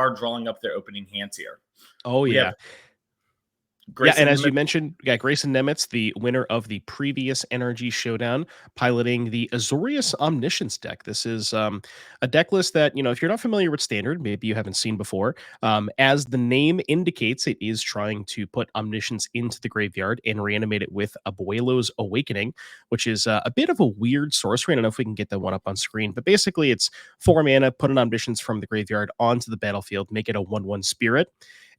are drawing up their opening hands here. Oh, We yeah. have Yeah, and Grayson as you Nimitz. mentioned, Grayson Nemitz, the winner of the previous NRG Showdown, piloting the Azorius Omniscience deck. This is a deck list that, if you're not familiar with Standard, maybe you haven't seen before. As the name indicates, it is trying to put Omniscience into the graveyard and reanimate it with Abuelo's Awakening, which is a bit of a weird sorcery. I don't know if we can get that one up on screen, but basically it's 4 mana, put an Omniscience from the graveyard onto the battlefield, make it a 1/1 spirit.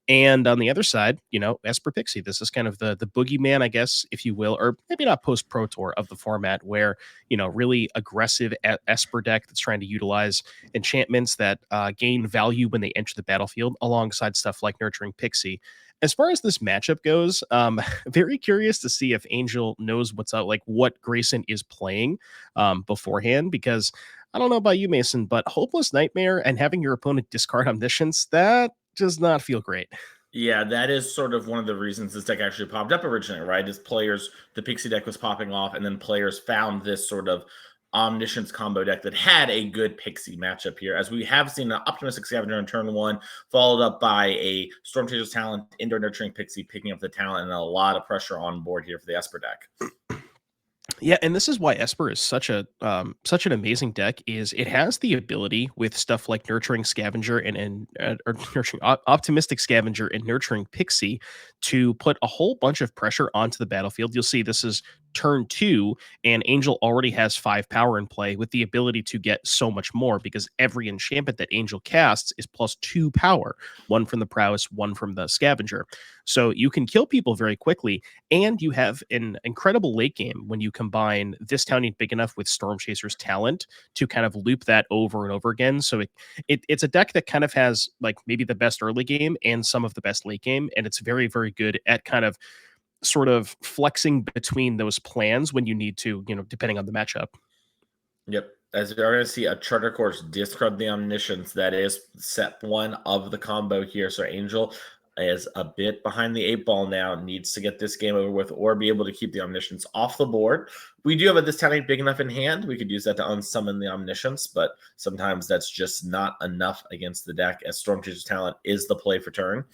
And on the other side, Esper Pixie. This is kind of the boogeyman, I guess, if you will, or maybe not post Pro Tour of the format, where really aggressive Esper deck that's trying to utilize enchantments that gain value when they enter the battlefield, alongside stuff like Nurturing Pixie. As far as this matchup goes, very curious to see if Angel knows what's up, like what Grayson is playing beforehand, because I don't know about you, Mason, but Hopeless Nightmare and having your opponent discard Omniscience, that does not feel great. Yeah, that is sort of one of the reasons this deck actually popped up originally, right? Is the Pixie deck was popping off, and then players found this sort of Omniscience combo deck that had a good Pixie matchup here. As we have seen an Optimistic Scavenger on turn 1, followed up by a Storm Chaser's Talent, Indoor Nurturing Pixie, picking up the talent, and a lot of pressure on board here for the Esper deck. Yeah, and this is why Esper is such an amazing deck. Is it has the ability with stuff like Nurturing Scavenger or Nurturing Optimistic Scavenger and Nurturing Pixie to put a whole bunch of pressure onto the battlefield. You'll see this is turn 2, and Angel already has 5 power in play, with the ability to get so much more, because every enchantment that Angel casts is plus 2 power, 1 from the prowess, 1 from the scavenger. So you can kill people very quickly, and you have an incredible late game when you combine This Town Ain't Big Enough with Storm Chaser's Talent to kind of loop that over and over again. So it's a deck that kind of has like maybe the best early game and some of the best late game, and it's very, very good at kind of sort of flexing between those plans when you need to, depending on the matchup. Yep. As we are going to see a Charter Course discard the Omniscience. That is set 1 of the combo here. So Angel is a bit behind the 8 ball now, needs to get this game over with or be able to keep the Omniscience off the board. We do have a This Town Ain't Big Enough in hand. We could use that to unsummon the Omniscience, but sometimes that's just not enough against the deck, as Storm Chaser's Talent is the play for turn.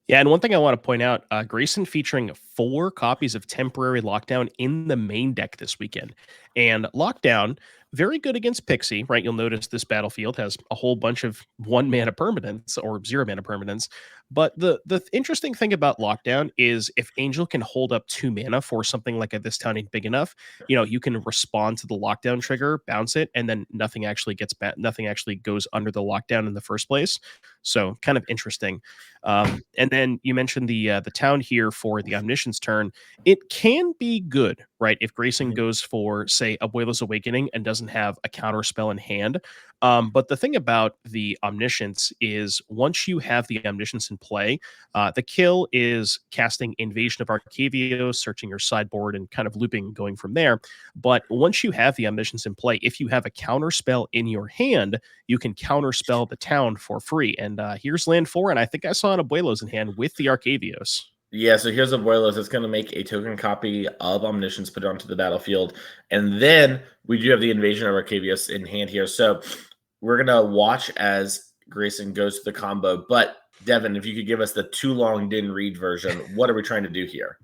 Yeah, and one thing I want to point out, Grayson featuring 4 copies of Temporary Lockdown in the main deck this weekend. And Lockdown, very good against Pixie, right? You'll notice this battlefield has a whole bunch of 1 mana permanents or 0 mana permanents. But the interesting thing about Lockdown is if Angel can hold up 2 mana for something like a This Town Ain't Big Enough, you can respond to the Lockdown trigger, bounce it, and then nothing actually goes under the lockdown in the first place. So kind of interesting. And then you mentioned the town here for the Omniscience turn. It can be good, right? If Grayson goes for, say, Abuelo's Awakening and doesn't have a counter spell in hand. But the thing about the Omniscience is once you have the Omniscience in play, the kill is casting Invasion of Arcavios, searching your sideboard, and kind of looping going from there. But once you have the Omniscience in play, if you have a counter spell in your hand, you can counter spell the town for free. And here's land 4, and I think I saw an Abuelo's in hand with the Arcavios. Yeah, so here's Abuelos. It's going to make a token copy of Omniscience, put it onto the battlefield. And then we do have the Invasion of Arcavios in hand here. So we're going to watch as Grayson goes to the combo. But, Devin, if you could give us the too long didn't read version, what are we trying to do here?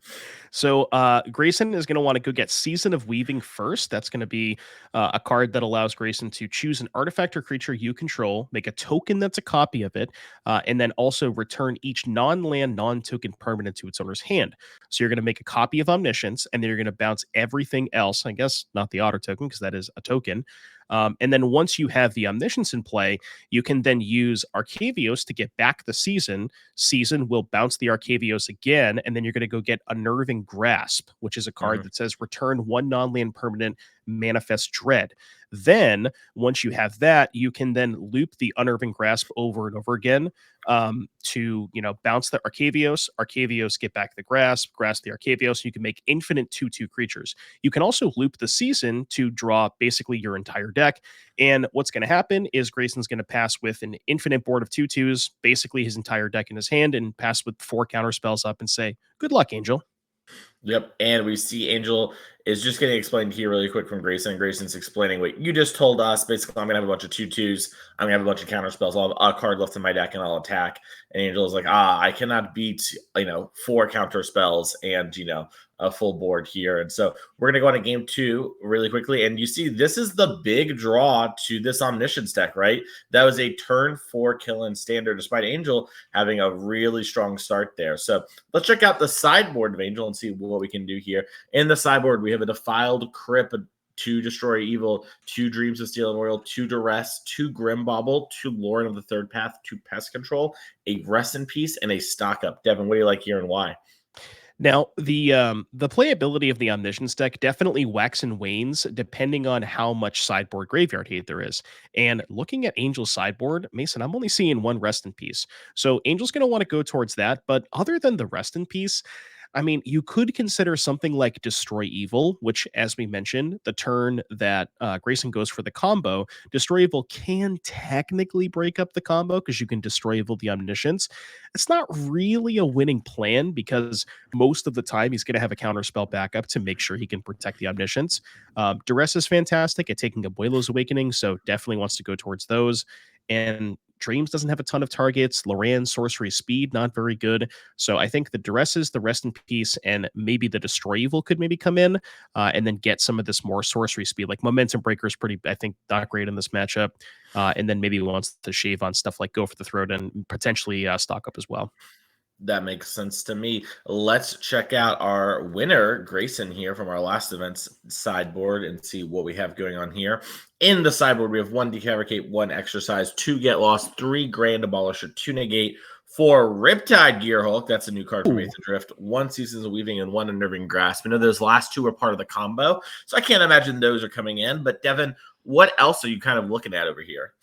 So Grayson is going to want to go get Season of Weaving first. That's going to be a card that allows Grayson to choose an artifact or creature you control, make a token that's a copy of it, and then also return each non-land, non-token permanent to its owner's hand. So you're going to make a copy of Omniscience, and then you're going to bounce everything else. I guess not the Otter token, because that is a token. And then once you have the Omniscience in play, you can then use Arcavios to get back the Season. Season will bounce the Arcavios again, and then you're going to go get Unnerving Grasp, which is a card that says return 1 non-land permanent, Manifest Dread. Then, once you have that, you can then loop the Unnerving Grasp over and over again to, bounce the Arcavios get back the grasp the Arcavios. You can make infinite 2/2 creatures. You can also loop the Season to draw basically your entire deck. And what's going to happen is Grayson's going to pass with an infinite board of 2/2s, basically his entire deck in his hand, and pass with 4 counter spells up and say, good luck, Angel. Yep. And we see Angel is just getting explained here really quick from Grayson. Grayson's explaining what you just told us. Basically, I'm going to have a bunch of 2/2s. I'm going to have a bunch of counter spells. I'll have a card left in my deck and I'll attack. And Angel is like, I cannot beat, 4 counter spells and, a full board here. And so we're going to go on to game 2 really quickly. And you see, this is the big draw to this Omniscience deck, right? That was a turn 4 kill in standard, despite Angel having a really strong start there. So let's check out the sideboard of Angel and see what we can do here. In the sideboard, we have a Defiled Crypt, 2 Destroy Evil, 2 Dreams of Steel and Oil, 2 Duress, 2 Grim Bauble, 2 Lauren of the Third Path, 2 Pest Control, a Rest in Peace, and a Stock Up. Devin, what do you like here and why? Now, the playability of the Omniscience deck definitely wax and wanes depending on how much sideboard graveyard hate there is. And looking at Angel's sideboard, Mason, I'm only seeing 1 Rest in Peace. So Angel's going to want to go towards that. But other than the Rest in Peace, I mean, you could consider something like Destroy Evil, which, as we mentioned, the turn that Grayson goes for the combo, Destroy Evil can technically break up the combo because you can Destroy Evil the Omniscience. It's not really a winning plan because most of the time he's going to have a counter spell backup to make sure he can protect the Omniscience. Duress is fantastic at taking Abuelo's Awakening, so definitely wants to go towards those. And Dreams doesn't have a ton of targets. Loran, Sorcery Speed, not very good. So I think the Duresses, the Rest in Peace, and maybe the Destroy Evil could maybe come in and then get some of this more Sorcery Speed. Like Momentum Breaker is pretty, I think, not great in this matchup. And then maybe wants to shave on stuff like Go for the Throat and potentially stock up as well. That makes sense to me. Let's check out our winner, Grayson, here from our last event's sideboard and see what we have going on here. In the sideboard, we have 1 Decapitate, 1 Exercise, 2 Get Lost, 3 Grand Abolisher, 2 Negate, 4 Riptide Gearhulk. That's a new card from Ooh. Aether Drift, 1 Seasons of Weaving, and 1 Unnerving Grasp. I know those last 2 are part of the combo, so I can't imagine those are coming in. But Devin, what else are you kind of looking at over here?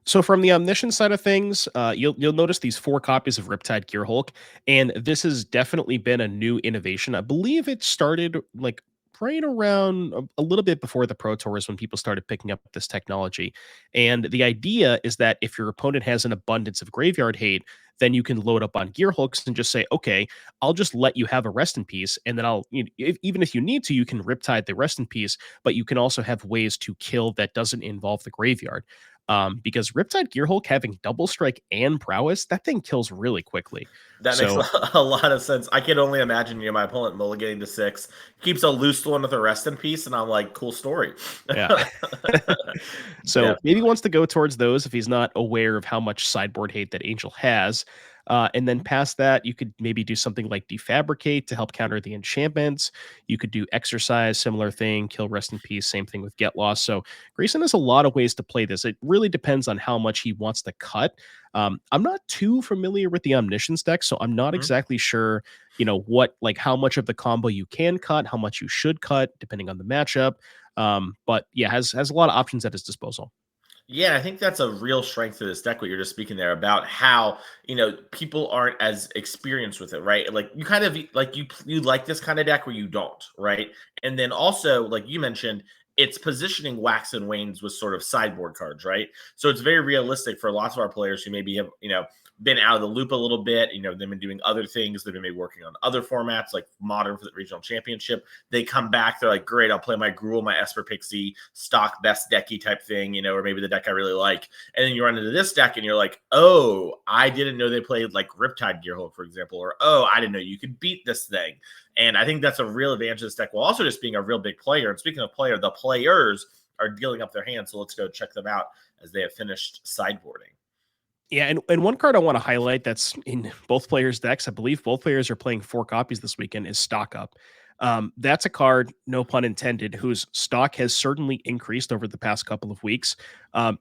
So from the Omniscience side of things, you'll notice these 4 copies of Riptide Gearhulk, and this has definitely been a new innovation. I believe it started like right around a little bit before the Pro Tours when people started picking up this technology. And the idea is that if your opponent has an abundance of graveyard hate, then you can load up on Gearhulks and just say, okay, I'll just let you have a Rest in Peace, and then even if you need to, you can Riptide the Rest in Peace, but you can also have ways to kill that doesn't involve the graveyard. Because Riptide Gearhulk having double strike and prowess, that thing kills really quickly. That makes So a lot of sense. I can only imagine, my opponent mulliganing to 6, keeps a loose one with a Rest in Peace, and I'm like, cool story. yeah. So maybe wants to go towards those if he's not aware of how much sideboard hate that Angel has. And then past that, you could maybe do something like Defabricate to help counter the enchantments. You could do Exercise, similar thing, kill Rest in Peace, same thing with Get Lost. So Grayson has a lot of ways to play this. It really depends on how much he wants to cut. I'm not too familiar with the Omniscience deck, so I'm not exactly sure, how much of the combo you can cut, how much you should cut, depending on the matchup. But yeah, has a lot of options at his disposal. Yeah, I think that's a real strength of this deck, what you're just speaking there about how, people aren't as experienced with it, right? Like you kind of like you like this kind of deck where you don't, right? And then also, like you mentioned, it's positioning wax and wanes with sort of sideboard cards, right? So it's very realistic for lots of our players who maybe have, been out of the loop a little bit. They've been doing other things. They've been maybe working on other formats like Modern for the regional championship. They come back, they're like, great, I'll play my Gruul, my Esper Pixie, stock best decky type thing, or maybe the deck I really like. And then you run into this deck and you're like, oh, I didn't know they played like Riptide Gearhulk, for example, or oh, I didn't know you could beat this thing. And I think that's a real advantage of this deck while also just being a real big player. And speaking of player, the players are dealing up their hands. So let's go check them out as they have finished sideboarding. Yeah, and one card I want to highlight that's in both players' decks, I believe both players are playing 4 copies this weekend, is Stock Up. That's a card, no pun intended, whose stock has certainly increased over the past couple of weeks.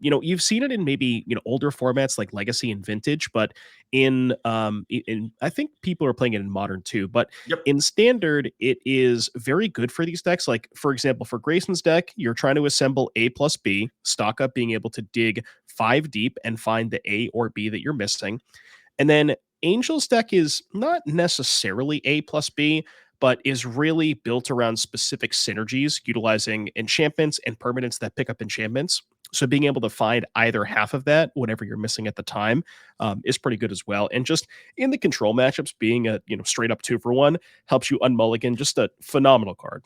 You've seen it in maybe older formats like Legacy and Vintage, but in I think people are playing it in Modern too. But Yep. in Standard, it is very good for these decks. Like for example, for Grayson's deck, you're trying to assemble A plus B, Stock Up being able to dig 5 deep and find the A or B that you're missing, and then Angel's deck is not necessarily A plus B, but is really built around specific synergies, utilizing enchantments and permanents that pick up enchantments. So being able to find either half of that, whatever you're missing at the time, is pretty good as well. And just in the control matchups, being a straight up 2-for-1 helps you unmulligan. Just a phenomenal card.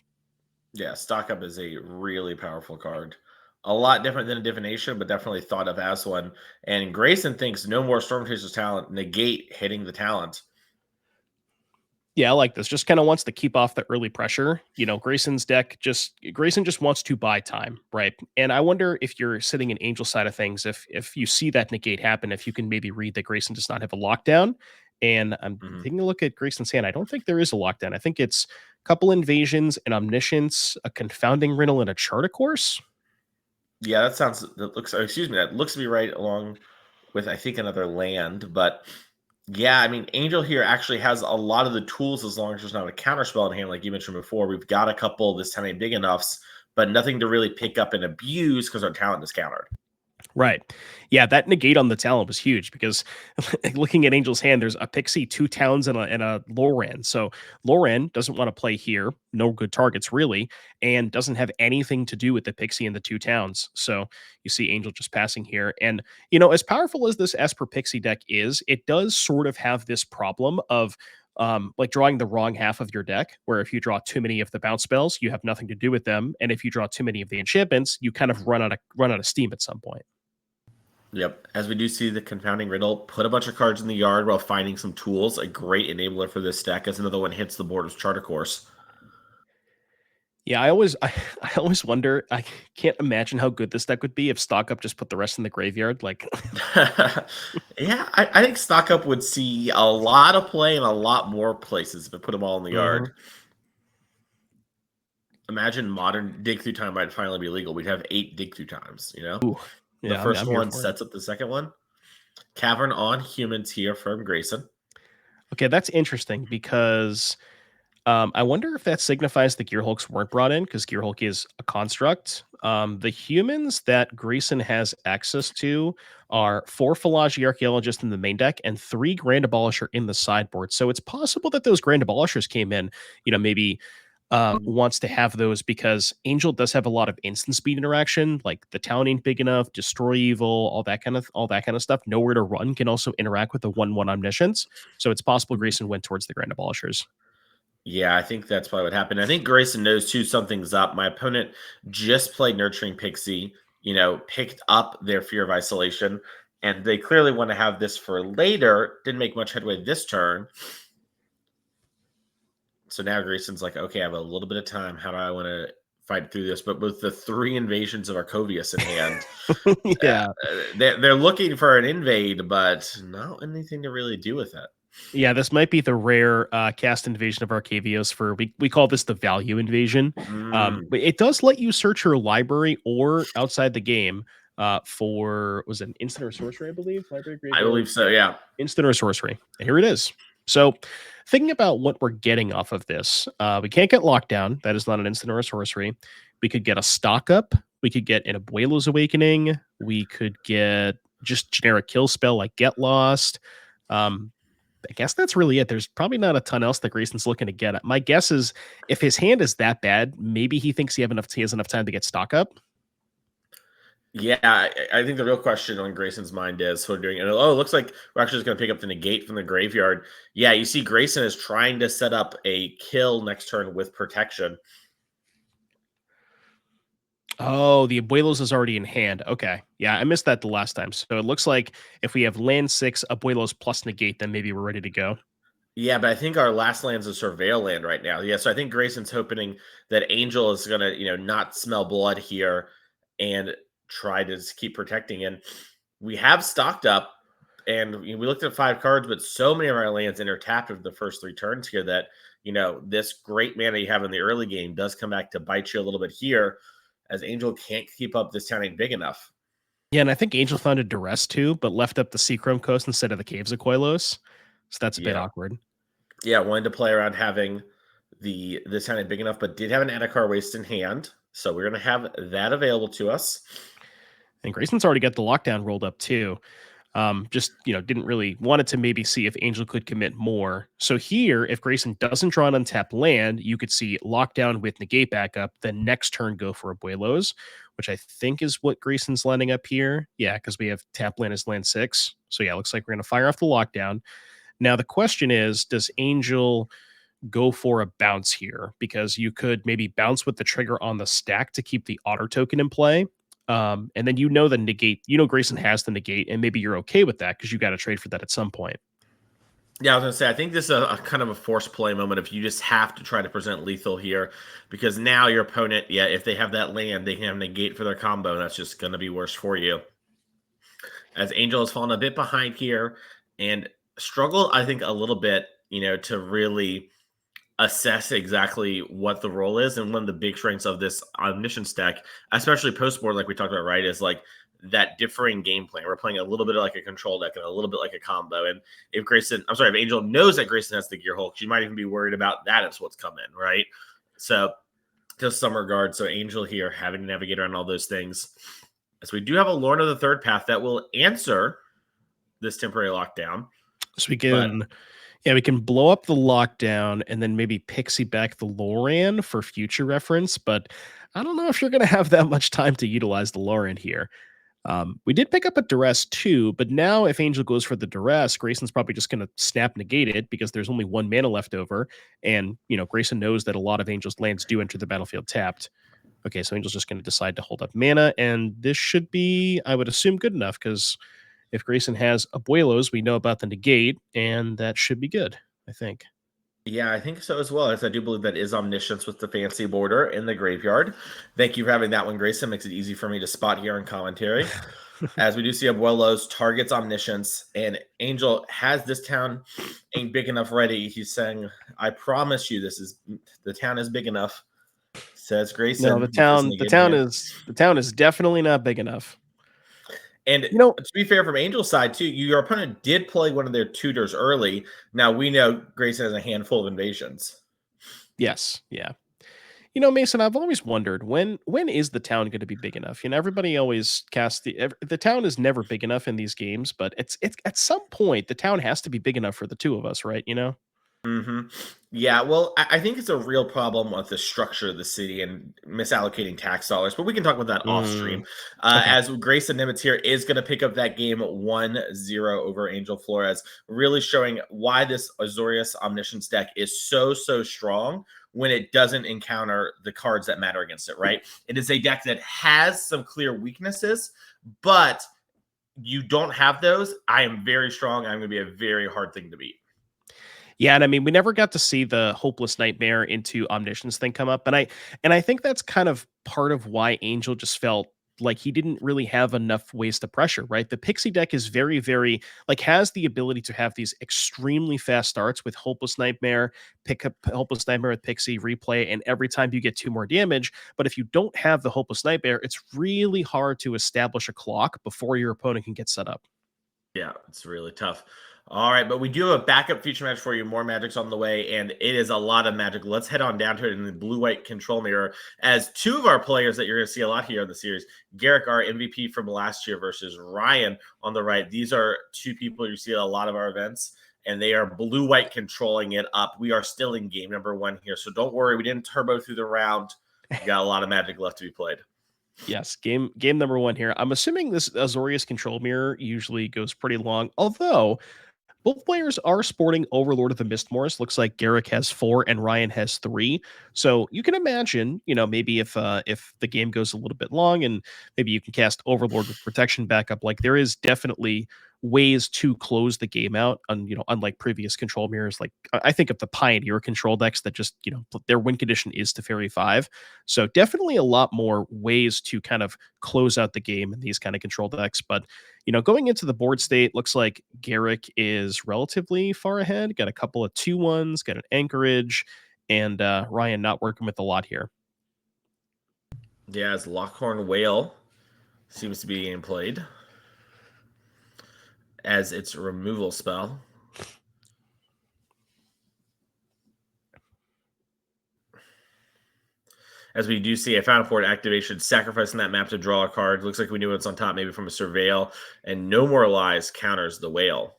Yeah, stock up is a really powerful card. A lot different than a divination, but definitely thought of as one. And Grayson thinks no more Storm Chaser's talent, negate hitting the talent. Yeah, I like this. Just kind of wants to keep off the early pressure. Grayson's deck Grayson just wants to buy time, right? And I wonder if you're sitting in Angel side of things, if you see that negate happen, if you can maybe read that Grayson does not have a lockdown. And I'm Mhm. taking a look at Grayson's hand. I don't think there is a lockdown. I think it's a couple invasions, an omniscience, a confounding riddle, and a chart of course. Yeah, that looks to be right along with, I think, another land. But yeah, I mean, Angel here actually has a lot of the tools as long as there's not a counterspell in hand, like you mentioned before. We've got a couple this time ain't big enoughs, but nothing to really pick up and abuse because our talent is countered. Right. Yeah, that negate on the talent was huge because looking at Angel's hand, there's a Pixie, two Towns, and a Loran. So Loran doesn't want to play here, no good targets really, and doesn't have anything to do with the Pixie and the two Towns. So you see Angel just passing here. And as powerful as this Esper Pixie deck is, it does sort of have this problem of like drawing the wrong half of your deck, where if you draw too many of the bounce spells, you have nothing to do with them. And if you draw too many of the enchantments, you kind of run out of steam at some point. Yep. As we do see the confounding riddle, put a bunch of cards in the yard while finding some tools. A great enabler for this deck as another one hits the board with Charter Course. Yeah, I always wonder. I can't imagine how good this deck would be if Stock Up just put the rest in the graveyard. Like, Yeah, I think Stock Up would see a lot of play in a lot more places if it put them all in the mhm. yard. Imagine modern dig through time might finally be legal. We'd have 8 dig through times, you know? Ooh, The yeah, first I'm here one for it. sets up the second one. Cavern on Humans here from Grayson. Okay, that's interesting because I wonder if that signifies the Gearhulks weren't brought in because Gearhulk is a construct. The humans that Grayson has access to are 4 Philology Archaeologists in the main deck and 3 Grand Abolisher in the sideboard. So it's possible that those Grand Abolishers came in, maybe wants to have those because Angel does have a lot of instant speed interaction, like the town ain't big enough, destroy evil, all that kind of stuff. Nowhere to run can also interact with the 1/1 omniscience. So it's possible Mhm. Grayson went towards the Grand Abolishers. Yeah, I think that's probably what happened. I think Grayson knows too something's up. My opponent just played Nurturing Pixie, picked up their Fear of Isolation, and they clearly want to have this for later. Didn't make much headway this turn. So now Grayson's like, okay, I have a little bit of time. How do I want to fight through this? But with the 3 invasions of Arcovius in hand, Yeah. they're looking for an invade, but not anything to really do with it. Yeah, this might be the rare cast invasion of Arcavios for we call this the value invasion. Mm, But it does let you search your library or outside the game for was it an instant or sorcery, I believe? Library I graveyard. believe so. Yeah. Yeah. Instant or sorcery. And here it is. So thinking about what we're getting off of this, we can't get lockdown. That is not an instant or a sorcery. We could get a stock up. We could get an Abuelo's Awakening. We could get just generic kill spell like Get Lost. Um, I guess that's really it. There's probably not a ton else that Grayson's looking to get. My guess is if his hand is that bad, maybe he thinks he has enough time to get stock up. Yeah, I think the real question on Grayson's mind is what we're doing. And it looks like we're actually just going to pick up the negate from the graveyard. Yeah, you see, Grayson is trying to set up a kill next turn with protection. Oh, the Abuelos is already in hand. Okay. Yeah, I missed that the last time. So it looks like if we have land 6, Abuelos plus negate, then maybe we're ready to go. Yeah, but I think our last land's a surveil land right now. Yeah, so I think Grayson's hoping that Angel is going to, not smell blood here and try to just keep protecting. And we have stocked up, and we looked at 5 cards, but so many of our lands tapped of the first 3 turns here that this great mana you have in the early game does come back to bite you a little bit here, as Angel can't keep up. This town ain't big enough. Yeah, and I think Angel found a duress too, but left up the Seachrome Coast instead of the Caves of Koilos. So that's a bit Yeah, awkward. yeah, wanted to play around having this town ain't big enough, but did have an Adakar Waste in hand, so we're gonna have that available to us. And Grayson's already got the lockdown rolled up too. Just didn't really wanted to maybe see if Angel could commit more. So here, if Grayson doesn't draw an untapped land, you could see lockdown with negate backup. Then next turn go for Abuelos, which I think is what Grayson's lining up here. Yeah, because we have tap land as land 6. So yeah, looks like we're going to fire off the lockdown. Now the question is, does Angel go for a bounce here? Because you could maybe bounce with the trigger on the stack to keep the otter token in play. And then the negate, Grayson has the negate, and maybe you're okay with that because you got to trade for that at some point. Yeah, I was gonna say, I think this is a kind of a forced play moment if you just have to try to present lethal here, because now your opponent, yeah, if they have that land, they can have negate for their combo, and that's just gonna be worse for you. As Angel has fallen a bit behind here and struggled, I think, a little bit, to really assess exactly what the role is. And one of the big strengths of this omniscience deck, especially post board, like we talked about, right, is like that differing game plan. We're playing a little bit like a control deck and a little bit like a combo. And if Angel knows that Grayson has the gear Hulk, she might even be worried about that as what's coming, right? So just some regard. So Angel here having to navigate around all those things. As we do have a Lord of the Third Path that will answer this temporary lockdown. So we can blow up the lockdown and then maybe pixie back the Loran for future reference, but I don't know if you're going to have that much time to utilize the Loran here. We did pick up a duress too, but now if Angel goes for the duress, Grayson's probably just going to snap negate it because there's only 1 mana left over, and Grayson knows that a lot of Angel's lands do enter the battlefield tapped. Okay, so Angel's just going to decide to hold up mana, and this should be, I would assume, good enough because if Grayson has Abuelos, we know about the negate, and that should be good, I think. Yeah, I think so as well, as I do believe that is Omniscience with the fancy border in the graveyard. Thank you for having that one, Grayson. Makes it easy for me to spot here in commentary. As we do see Abuelos targets Omniscience, and Angel has this town ain't big enough ready. He's saying, I promise you the town is big enough, says Grayson. No, the town is definitely not big enough. And to be fair, from Angel's side too, your opponent did play one of their tutors early. Now we know Grayson has a handful of invasions. Yes, yeah. Mason, I've always wondered when is the town going to be big enough? Everybody always casts the town is never big enough in these games, but it's at some point the town has to be big enough for the two of us, right? Mm-hmm. Yeah, well, I think it's a real problem with the structure of the city and misallocating tax dollars, but we can talk about that off stream. Okay. As Grayson Nimitz here is going to pick up that game 1-0 over Angel Flores, really showing why this Azorius Omniscience deck is so strong when it doesn't encounter the cards that matter against it, right? It is a deck that has some clear weaknesses, but you don't have those. I am very strong. I'm going to be a very hard thing to beat. Yeah, and I mean, we never got to see the Hopeless Nightmare into Omniscience thing come up, and I think that's kind of part of why Angel just felt like he didn't really have enough ways to pressure, right? The Pixie deck is very, very, has the ability to have these extremely fast starts with Hopeless Nightmare, pick up Hopeless Nightmare with Pixie, replay, and every time you get 2 more damage. But if you don't have the Hopeless Nightmare, it's really hard to establish a clock before your opponent can get set up. Yeah, it's really tough. All right, but we do have a backup feature match for you. More Magic's on the way, and it is a lot of Magic. Let's head on down to it in the blue-white control mirror as 2 of our players that you're going to see a lot here in the series, Garrick, our MVP from last year, versus Ryan on the right. These are 2 people you see at a lot of our events, and they are blue-white controlling it up. We are still in game number 1 here, so don't worry. We didn't turbo through the round. We got a lot of Magic left to be played. Yes, game number 1 here. I'm assuming this Azorius control mirror usually goes pretty long, although both players are sporting Overlord of the Mistmores. Looks like Garrick has 4 and Ryan has 3. So you can imagine, maybe if the game goes a little bit long and maybe you can cast Overlord with protection backup, like there is definitely ways to close the game out, unlike previous control mirrors. Like I think of the Pioneer control decks that just, their win condition is Teferi 5. So definitely a lot more ways to kind of close out the game in these kind of control decks. But, going into the board state, looks like Garrick is relatively far ahead. Got a couple of 2-1s, got an Anchorage, and Ryan not working with a lot here. Yeah, as Lockhorn Whale seems to be being played as its removal spell. As we do see a Final Port activation, sacrificing that map to draw a card. Looks like we knew what's on top, maybe from a Surveil. And No More Lies counters the Whale.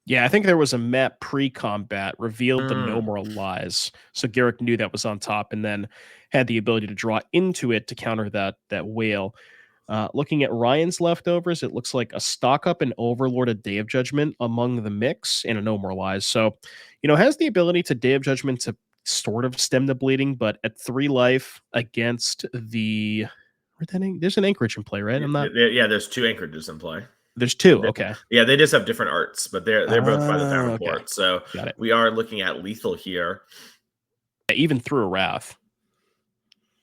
Yeah, I think there was a map pre-combat revealed the No Mm. More Lies. So Garrick knew that was on top and then had the ability to draw into it to counter that whale. Looking at Ryan's leftovers, it looks like a stock up and Overlord of Day of Judgment among the mix and a No More Lies. So, has the ability to Day of Judgment to sort of stem the bleeding, but at 3 life against the there's an Anchorage in play, right? Yeah, there's two anchorages in play. There's 2. Okay. Yeah, they just have different arts, but they're both by the Fountain Okay. Port. So Got it. we are looking at lethal here. Even through a Wrath.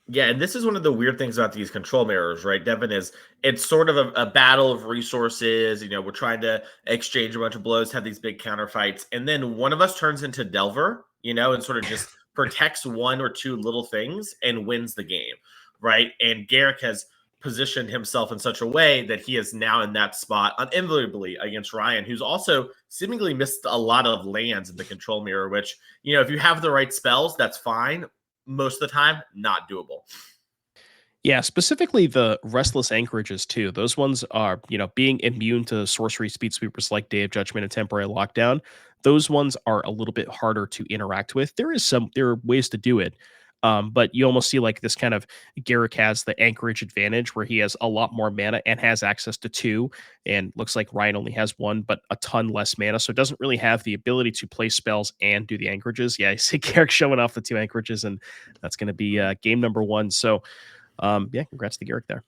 Yeah, and this is one of the weird things about these control mirrors, right, Devin, is it's sort of a battle of resources. We're trying to exchange a bunch of blows, have these big counter fights, and then one of us turns into Delver, and sort of just protects one or two little things and wins the game, right? And Garrick has positioned himself in such a way that he is now in that spot unenviably against Ryan, who's also seemingly missed a lot of lands in the control mirror, which, if you have the right spells, that's fine. Most of the time, not doable. Yeah, specifically the restless anchorages too. Those ones are, being immune to sorcery speed sweepers like Day of Judgment and Temporary Lockdown. Those ones are a little bit harder to interact with. There are ways to do it. But you almost see like this kind of Garrick has the anchorage advantage where he has a lot more mana and has access to 2, and looks like Ryan only has 1, but a ton less mana, so it doesn't really have the ability to play spells and do the anchorages. Yeah, I see Garrick showing off the 2 anchorages, and that's going to be game number 1. So yeah, congrats to Garrick there.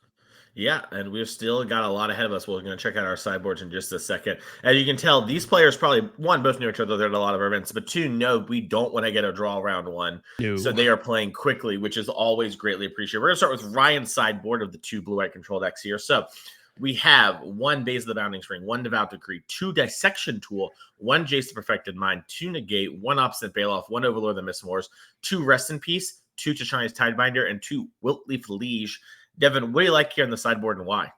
Yeah, and we've still got a lot ahead of us. We're going to check out our sideboards in just a second. As you can tell, these players probably, one, both know each other. They're at a lot of our events, but 2, no, we don't want to get a draw round 1. No. So they are playing quickly, which is always greatly appreciated. We're going to start with Ryan's sideboard of the 2 blue-white control decks here. So we have 1 Base of the Bounding Spring, 1 Devout Decree, 2 Dissection Tool, 1 Jace the Perfected Mind, 2 Negate, 1 Obstinate Bailoff, 1 Overlord of the Mistmoors, 2 Rest in Peace, 2 Tishani's Tidebinder, and 2 Wiltleaf Liege. Devin, what do you like here on the sideboard and why?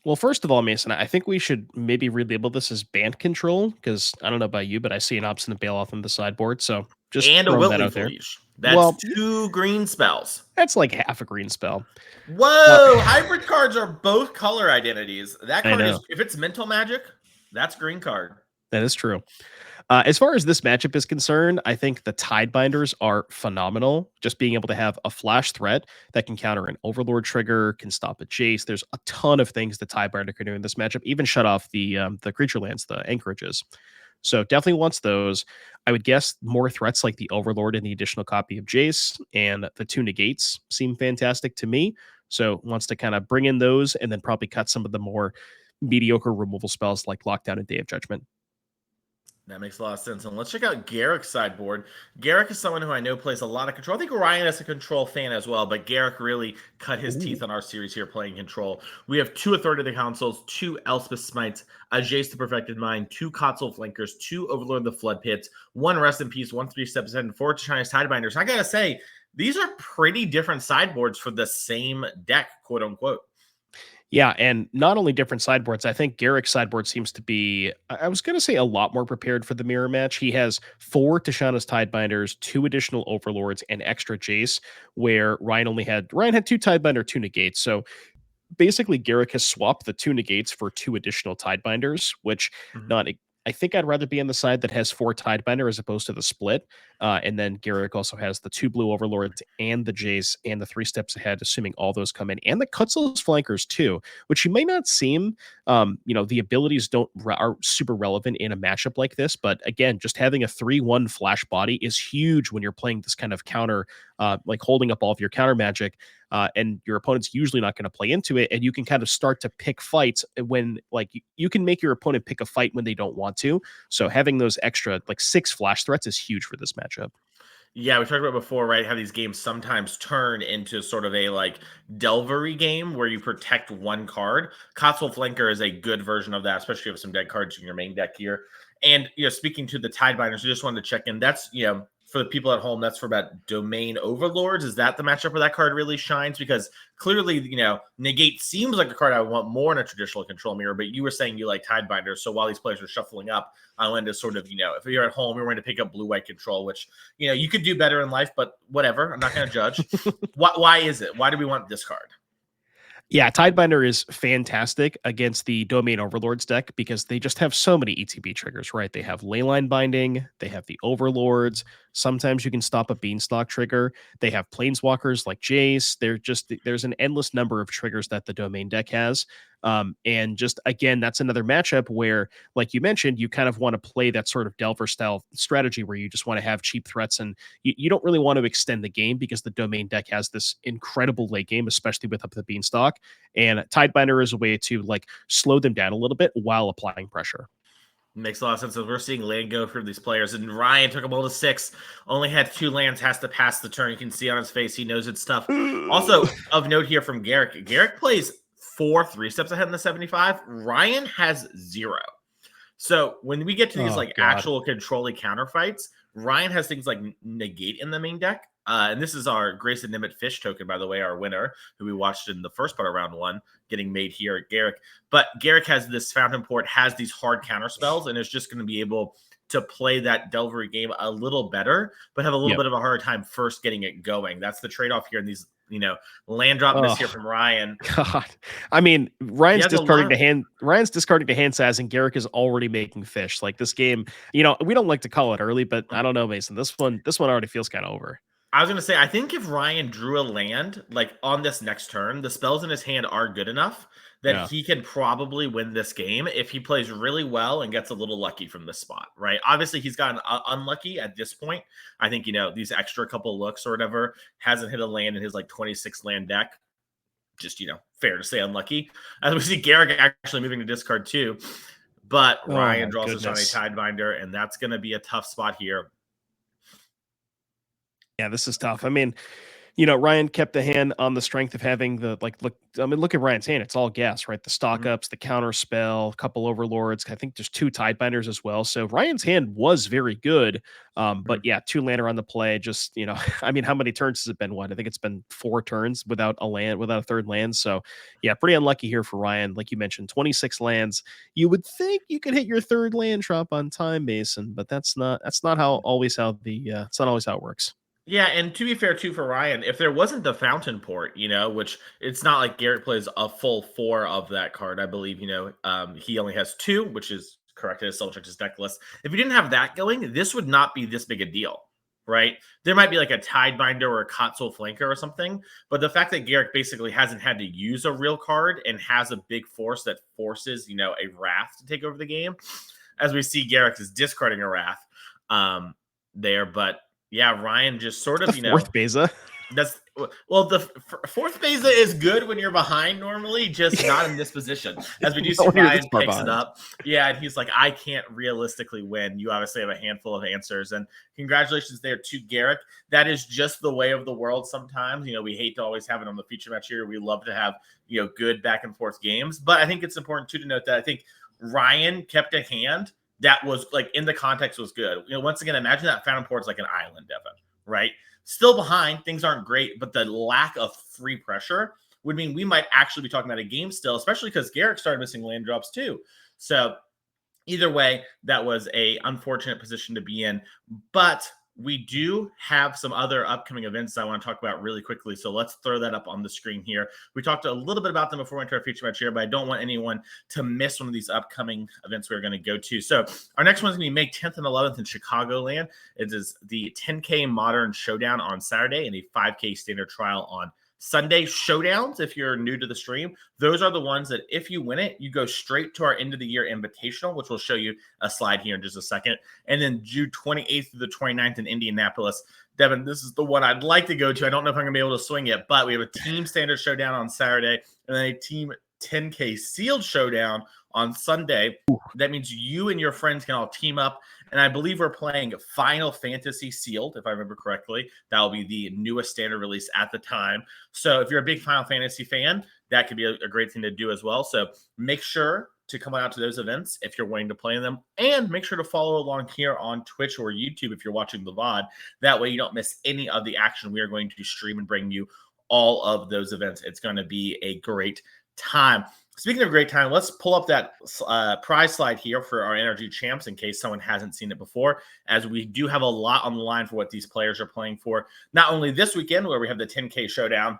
Well, first of all, Mason, I think we should maybe relabel this as band control because I don't know about you, but I see an Obstinate Bailoff on the sideboard. So just and a throwing that out Wiltleaf there. Liege. That's Well, 2 green spells. That's like half a green spell. Whoa! Hybrid cards are both color identities. That I card know. is, if it's mental magic, that's green card. That is true. As far as this matchup is concerned, I think the Tidebinders are phenomenal. Just being able to have a flash threat that can counter an Overlord trigger, can stop a chase. There's a ton of things the Tidebinder can do in this matchup. Even shut off the creature lands, the anchorages. So definitely wants those. I would guess more threats like the Overlord and the additional copy of Jace and the 2 negates seem fantastic to me. So wants to kind of bring in those and then probably cut some of the more mediocre removal spells like Lockdown and Day of Judgment. That makes a lot of sense. And let's check out Garrick's sideboard. Garrick is someone who I know plays a lot of control. I think Ryan is a control fan as well, but Garrick really cut his teeth on our series here playing control. We have 2 Authority of the Councils, 2 Elspeth Smites, a Jace the Perfected Mind, 2 Kotzel Flankers, 2 Overlord of the Flood Pits, 1 Rest in Peace, 1 3 Steps Ahead, and 4 Chinese Tidebinders. I gotta say, these are pretty different sideboards for the same deck, quote unquote. Yeah, and not only different sideboards, I think Garrick's sideboard seems to be, I was going to say, a lot more prepared for the mirror match. He has 4 Tishana's Tidebinders, 2 additional Overlords, and extra Jace, where Ryan had 2 Tidebinder, 2 negates. So basically, Garrick has swapped the 2 negates for 2 additional Tidebinders, which I think I'd rather be on the side that has 4 Tidebinder as opposed to the split. And then Garrick also has the 2 blue Overlords and the Jace and the 3 steps ahead, assuming all those come in, and the Kutzel's flankers too, which you may not seem, the abilities are super relevant in a matchup like this. But again, just having a 3/1 flash body is huge when you're playing this kind of counter, like holding up all of your counter magic. And your opponent's usually not going to play into it, and you can kind of start to pick fights when, like, you can make your opponent pick a fight when they don't want to. So having those extra, like, 6 flash threats is huge for this matchup. Yeah, we talked about before, right? How these games sometimes turn into sort of a like Delvery game where you protect one card. Kotzel Flanker is a good version of that, especially if you have some dead cards in your main deck here. And speaking to the Tidebinders, I just wanted to check in. That's for the people at home, that's for about Domain Overlords. Is that the matchup where that card really shines? Because clearly, Negate seems like a card I would want more in a traditional control mirror, but you were saying you like Tidebinders. So while these players are shuffling up, I wanted to sort of, if you're at home, you're going to pick up blue-white control, which, you could do better in life, but whatever. I'm not going to judge. Why is it? Why do we want this card? Yeah, Tidebinder is fantastic against the Domain Overlords deck because they just have so many ETB triggers, right? They have Leyline Binding, they have the Overlords. Sometimes you can stop a Beanstalk trigger. They have Planeswalkers like Jace. There's an endless number of triggers that the Domain deck has. And just again, that's another matchup where, like you mentioned, you kind of want to play that sort of Delver style strategy where you just want to have cheap threats and you don't really want to extend the game because the Domain deck has this incredible late game, especially with up the Beanstalk. And Tidebinder is a way to like slow them down a little bit while applying pressure. Makes a lot of sense. So we're seeing land go for these players. And Ryan took him all to 6, only had 2 lands, has to pass the turn. You can see on his face, he knows it's tough. Also, of note here from Garrick, Garrick plays 4 3-steps ahead in the 75. Ryan has 0. So when we get to these actual controlling counterfights, Ryan has things like negate in the main deck. And this is our Grayson Nimit Fish token, by the way, our winner, who we watched in the first part of round 1, getting made here at Garrick. But Garrick has this Fountain Port, has these hard counter spells, and is just going to be able to play that Delvery game a little better, but have a little bit of a hard time first getting it going. That's the trade-off here in these, land drop miss here from Ryan. God, I mean, Ryan's discarding the hand size, and Garrick is already making fish. Like this game, we don't like to call it early, but I don't know, Mason. This one already feels kind of over. I was going to say, I think if Ryan drew a land like on this next turn, the spells in his hand are good enough that he can probably win this game if he plays really well and gets a little lucky from this spot, right? Obviously, he's gotten unlucky at this point. I think, these extra couple looks or whatever hasn't hit a land in his 26 land deck. Just, fair to say unlucky. As we see Garrick actually moving to discard too. But Ryan draws us on a Tidebinder, and that's going to be a tough spot here. Yeah, this is tough. I mean, Ryan kept the hand on the strength of having look at Ryan's hand. It's all gas, right? The stock ups, the counter spell, a couple overlords. I think there's 2 Tidebinders as well. So Ryan's hand was very good. But yeah, 2 lander on the play. Just, I mean, how many turns has it been? I think it's been 4 turns without a third land. So yeah, pretty unlucky here for Ryan. Like you mentioned, 26 lands. You would think you could hit your 3rd land drop on time, Mason, but that's not always how it works. Yeah, and to be fair, too, for Ryan, if there wasn't the Fountain Port, which it's not like Garrett plays a full 4 of that card. I believe, he only has 2, which is corrected as subject his deck list. If you didn't have that going, this would not be this big a deal, right? There might be like a Tidebinder or a Kotzel Flanker or something, but the fact that Garrick basically hasn't had to use a real card and has a big force that forces, a Wrath to take over the game, as we see Garrick is discarding a Wrath there, but yeah, Ryan just sort of, fourth Beza. The 4th Beza is good when you're behind normally, just not in this position. As we do see Ryan picks it up. Yeah, and he's like, I can't realistically win. You obviously have a handful of answers. And congratulations there to Garrick. That is just the way of the world sometimes. We hate to always have it on the feature match here. We love to have, good back and forth games. But I think it's important too to note that I think Ryan kept a hand that was in the context was good. Once again, imagine that Fountain Port's like an island, Devin, right? Still behind, things aren't great, but the lack of free pressure would mean we might actually be talking about a game still, especially because Garrick started missing land drops too. So either way, that was a unfortunate position to be in, but we do have some other upcoming events I want to talk about really quickly. So let's throw that up on the screen here. We talked a little bit about them before we went to our feature match here, but I don't want anyone to miss one of these upcoming events we're going to go to. So our next one's going to be May 10th and 11th in Chicagoland. It is the 10K Modern Showdown on Saturday and a 5K Standard Trial on Sunday. Showdowns, if you're new to the stream, those are the ones that if you win it, you go straight to our end of the year invitational, which we'll show you a slide here in just a second. And then June 28th through the 29th in Indianapolis. Devin, this is the one I'd like to go to. I don't know if I'm going to be able to swing it, but we have a team standard showdown on Saturday and then a team 10K sealed showdown on Sunday. That means you and your friends can all team up. And I believe we're playing Final Fantasy Sealed, if I remember correctly. That will be the newest standard release at the time. So if you're a big Final Fantasy fan, that could be a great thing to do as well. So make sure to come out to those events if you're wanting to play in them. And make sure to follow along here on Twitch or YouTube if you're watching the VOD. That way you don't miss any of the action we are going to stream and bring you all of those events. It's going to be a great time. Speaking of great time, let's pull up that prize slide here for our Energy Champs in case someone hasn't seen it before, as we do have a lot on the line for what these players are playing for. Not only this weekend where we have the 10K Showdown,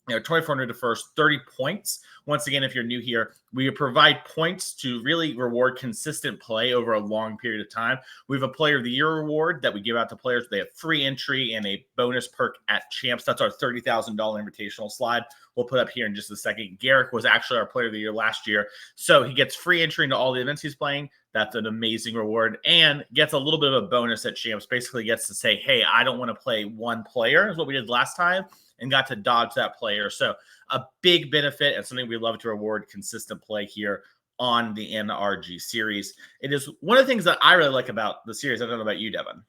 2400 to first, 30 points. Once again, if you're new here, we provide points to really reward consistent play over a long period of time. We have a Player of the Year reward that we give out to players. They have free entry and a bonus perk at Champs. That's our $30,000 invitational slide. We'll put up here in just a second. Garrick was actually our Player of the Year last year, so he gets free entry into all the events he's playing. That's an amazing reward and gets a little bit of a bonus at Champs. Basically gets to say, hey, I don't want to play one player, is what we did last time, and got to dodge that player. So a big benefit and something we love to reward consistent play here on the NRG series. It is one of the things that I really like about the series. I don't know about you, Devin.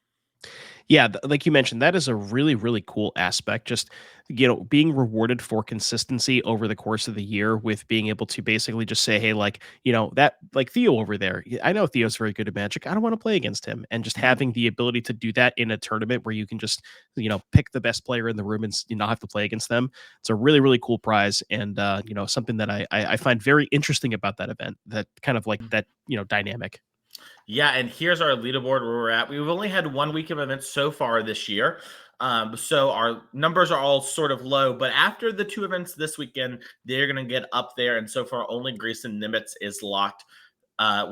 Yeah, like you mentioned, that is a really, really cool aspect. Just, being rewarded for consistency over the course of the year with being able to basically just say, hey, like, that, like Theo over there, I know Theo's very good at Magic. I don't want to play against him. And just having the ability to do that in a tournament where you can just, pick the best player in the room and not have to play against them. It's a really, really cool prize. And, something that I find very interesting about that event, that kind of like that, dynamic. Yeah, and here's our leaderboard where we're at. We've only had 1 week of events so far this year. So our numbers are all sort of low, but after the 2 events this weekend, they're going to get up there. And so far, only Grayson Nimitz is locked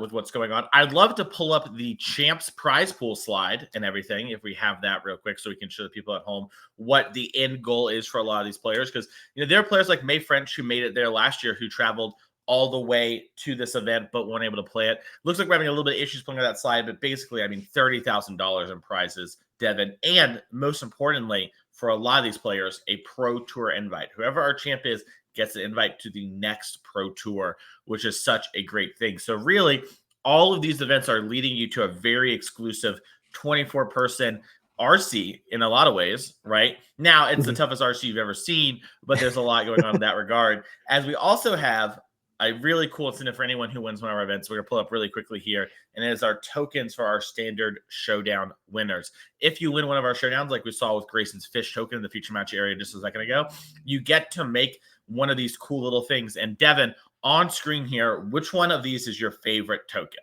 with what's going on. I'd love to pull up the Champs prize pool slide and everything if we have that real quick so we can show the people at home what the end goal is for a lot of these players. Because, there are players like May French who made it there last year, who traveled all the way to this event but weren't able to play it. Looks like we're having a little bit of issues playing on that slide, but basically, $30,000 in prizes, Devin. And most importantly, for a lot of these players, a Pro Tour invite. Whoever our champ is gets an invite to the next Pro Tour, which is such a great thing. So really, all of these events are leading you to a very exclusive 24-person RC in a lot of ways, right? Now, it's the toughest RC you've ever seen, but there's a lot going on in that regard. As we also have a really cool incentive for anyone who wins one of our events. We're going to pull up really quickly here, and it is our tokens for our standard showdown winners. If you win one of our showdowns, like we saw with Grayson's fish token in the feature match area just a second ago, you get to make one of these cool little things. And Devin, on screen here, which one of these is your favorite token?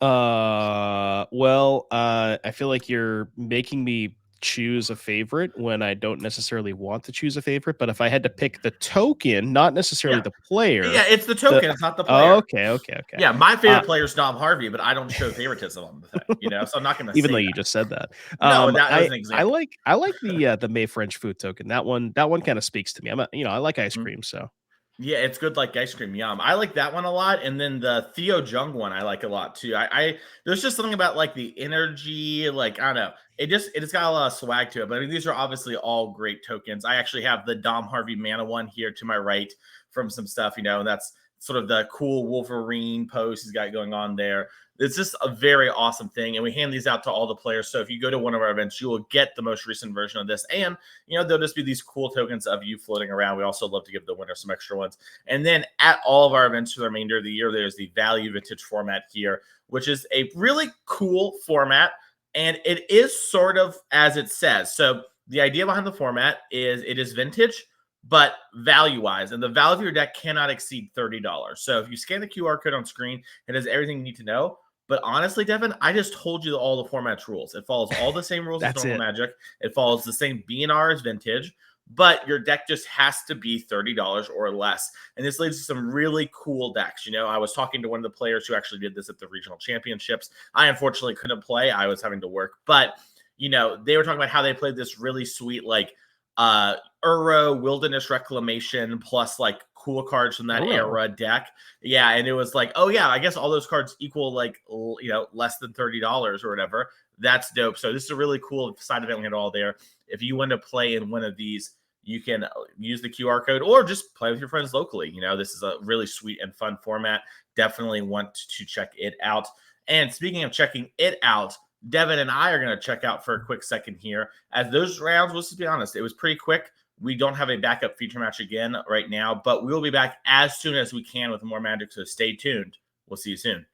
Well, I feel like you're making me choose a favorite when I don't necessarily want to choose a favorite. But if I had to pick the token, not necessarily the player. Yeah, it's the token. It's not the player. Okay. Yeah, my favorite player is Dom Harvey, but I don't show favoritism on the thing, so I'm not going to even though you just said that. No, that was an example. I like the May French food token. That one kind of speaks to me. I like ice cream, so. Yeah, it's good like ice cream. Yum. I like that one a lot. And then the Theo Jung one I like a lot too. I there's just something about like the energy, like I don't know. It's got a lot of swag to it. But these are obviously all great tokens. I actually have the Dom Harvey mana one here to my right from some stuff, and that's sort of the cool Wolverine pose he's got going on there. It's just a very awesome thing. And we hand these out to all the players. So if you go to one of our events, you will get the most recent version of this. And, there'll just be these cool tokens of you floating around. We also love to give the winner some extra ones. And then at all of our events for the remainder of the year, there's the Value Vintage format here, which is a really cool format. And it is sort of as it says. So the idea behind the format is it is vintage, but value-wise, and the value of your deck cannot exceed $30. So if you scan the QR code on screen, it has everything you need to know. But honestly, Devin, I just told you all the format's rules. It follows all the same rules as normal Magic. It follows the same BNR as vintage, but your deck just has to be $30 or less. And this leads to some really cool decks. I was talking to one of the players who actually did this at the regional championships. I unfortunately couldn't play. I was having to work. But, they were talking about how they played this really sweet, like, Uro Wilderness Reclamation plus like cool cards from that era deck. Yeah, and it was like, oh yeah, I guess all those cards equal like less than $30 or whatever. That's dope. So this is a really cool side event we had all there. If you want to play in one of these, you can use the QR code or just play with your friends locally. This is a really sweet and fun format. Definitely want to check it out. And speaking of checking it out, Devin and I are going to check out for a quick second here. As those rounds, let's just be honest, it was pretty quick. We don't have a backup feature match again right now, but we'll be back as soon as we can with more Magic, so stay tuned. We'll see you soon.